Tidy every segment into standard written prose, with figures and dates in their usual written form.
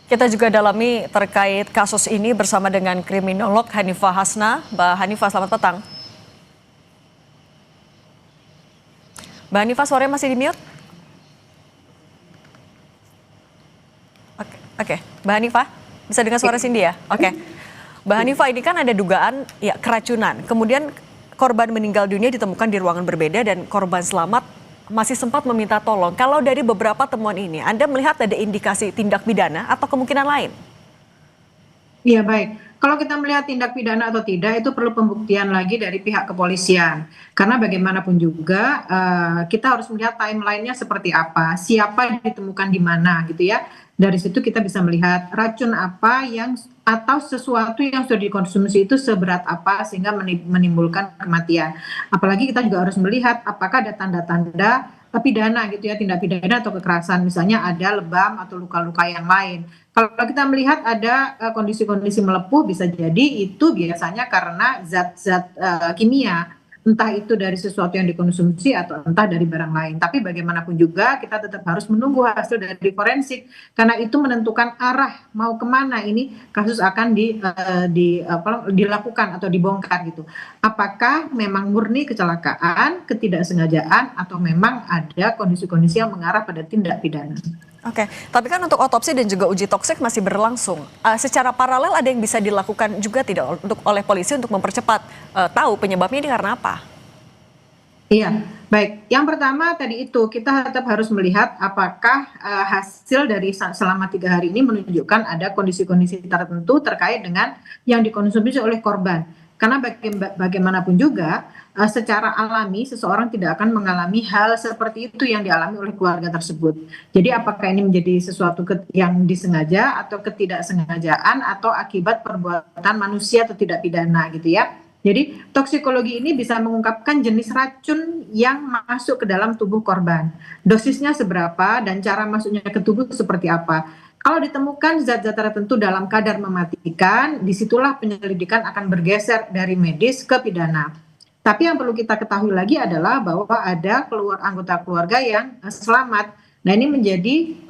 Kita juga dalami terkait kasus ini bersama dengan kriminolog Hanifah Hasna. Mbak Hanifah, selamat petang. Mbak Hanifah, suaranya masih di mute? Oke. Mbak Hanifah, bisa dengar suara Cindy ya? Oke. Mbak Hanifah, ini kan ada dugaan ya keracunan. Kemudian korban meninggal dunia ditemukan di ruangan berbeda dan korban selamat masih sempat meminta tolong. Kalau dari beberapa temuan ini, Anda melihat ada indikasi tindak pidana atau kemungkinan lain? Iya, baik. Kalau kita melihat tindak pidana atau tidak, itu perlu pembuktian lagi dari pihak kepolisian. Karena bagaimanapun juga kita harus melihat timelinenya seperti apa, siapa yang ditemukan di mana gitu ya. Dari situ kita bisa melihat racun apa yang atau sesuatu yang sudah dikonsumsi itu seberat apa sehingga menimbulkan kematian. Apalagi kita juga harus melihat apakah ada tanda-tanda pidana gitu ya, tindak pidana atau kekerasan, misalnya ada lebam atau luka-luka yang lain. Kalau kita melihat ada kondisi-kondisi melepuh, bisa jadi itu biasanya karena zat-zat kimia, entah itu dari sesuatu yang dikonsumsi atau entah dari barang lain. Tapi bagaimanapun juga kita tetap harus menunggu hasil dari forensik, karena itu menentukan arah mau kemana ini kasus akan dilakukan atau dibongkar gitu. Apakah memang murni kecelakaan, ketidaksengajaan, atau memang ada kondisi-kondisi yang mengarah pada tindak pidana. Oke, tapi kan untuk otopsi dan juga uji toksik masih berlangsung. Secara paralel ada yang bisa dilakukan juga tidak oleh polisi untuk mempercepat tahu penyebabnya ini karena apa? Iya, baik. Yang pertama tadi itu kita tetap harus melihat apakah hasil dari selama 3 hari ini menunjukkan ada kondisi-kondisi tertentu terkait dengan yang dikonsumsi oleh korban. Karena bagaimanapun juga secara alami seseorang tidak akan mengalami hal seperti itu yang dialami oleh keluarga tersebut. Jadi apakah ini menjadi sesuatu yang disengaja atau ketidaksengajaan atau akibat perbuatan manusia atau tidak pidana gitu ya. Jadi toksikologi ini bisa mengungkapkan jenis racun yang masuk ke dalam tubuh korban, dosisnya seberapa dan cara masuknya ke tubuh seperti apa. Kalau ditemukan zat-zat tertentu dalam kadar mematikan, disitulah penyelidikan akan bergeser dari medis ke pidana. Tapi yang perlu kita ketahui lagi adalah bahwa ada anggota keluarga yang selamat. Nah, ini menjadi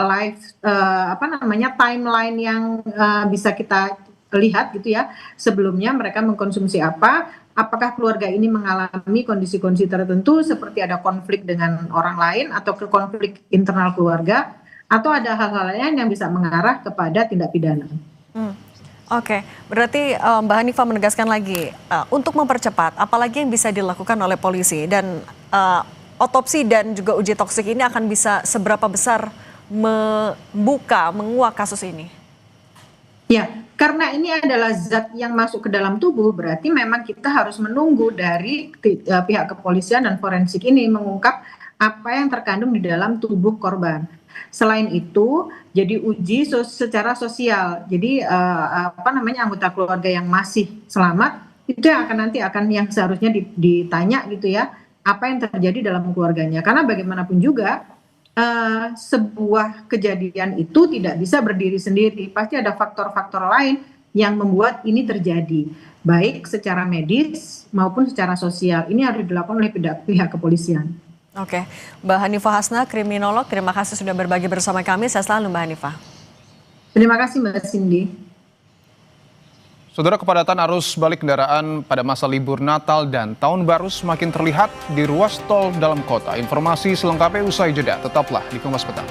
timeline yang bisa kita lihat gitu ya. Sebelumnya mereka mengkonsumsi apa? Apakah keluarga ini mengalami kondisi-kondisi tertentu seperti ada konflik dengan orang lain atau konflik internal keluarga, atau ada hal-hal lain yang bisa mengarah kepada tindak pidana. Oke, berarti Mbak Hanifah menegaskan lagi untuk mempercepat, apalagi yang bisa dilakukan oleh polisi dan otopsi dan juga uji toksik ini akan bisa seberapa besar menguak kasus ini? Ya, karena ini adalah zat yang masuk ke dalam tubuh, berarti memang kita harus menunggu dari pihak kepolisian dan forensik ini mengungkap apa yang terkandung di dalam tubuh korban. Selain itu, jadi uji secara sosial. Jadi anggota keluarga yang masih selamat itu yang yang seharusnya ditanya gitu ya, apa yang terjadi dalam keluarganya. Karena bagaimanapun juga sebuah kejadian itu tidak bisa berdiri sendiri. Pasti ada faktor-faktor lain yang membuat ini terjadi, baik secara medis maupun secara sosial. Ini harus dilakukan oleh pihak kepolisian. Oke, Mbak Hanifah Hasna, kriminolog, terima kasih sudah berbagi bersama kami. Saya selalu Mbak Hanifah. Terima kasih Mbak Cindy. Saudara, kepadatan arus balik kendaraan pada masa libur Natal dan Tahun Baru semakin terlihat di ruas tol dalam kota. Informasi selengkapnya usai jeda, tetaplah di Kompas Petang.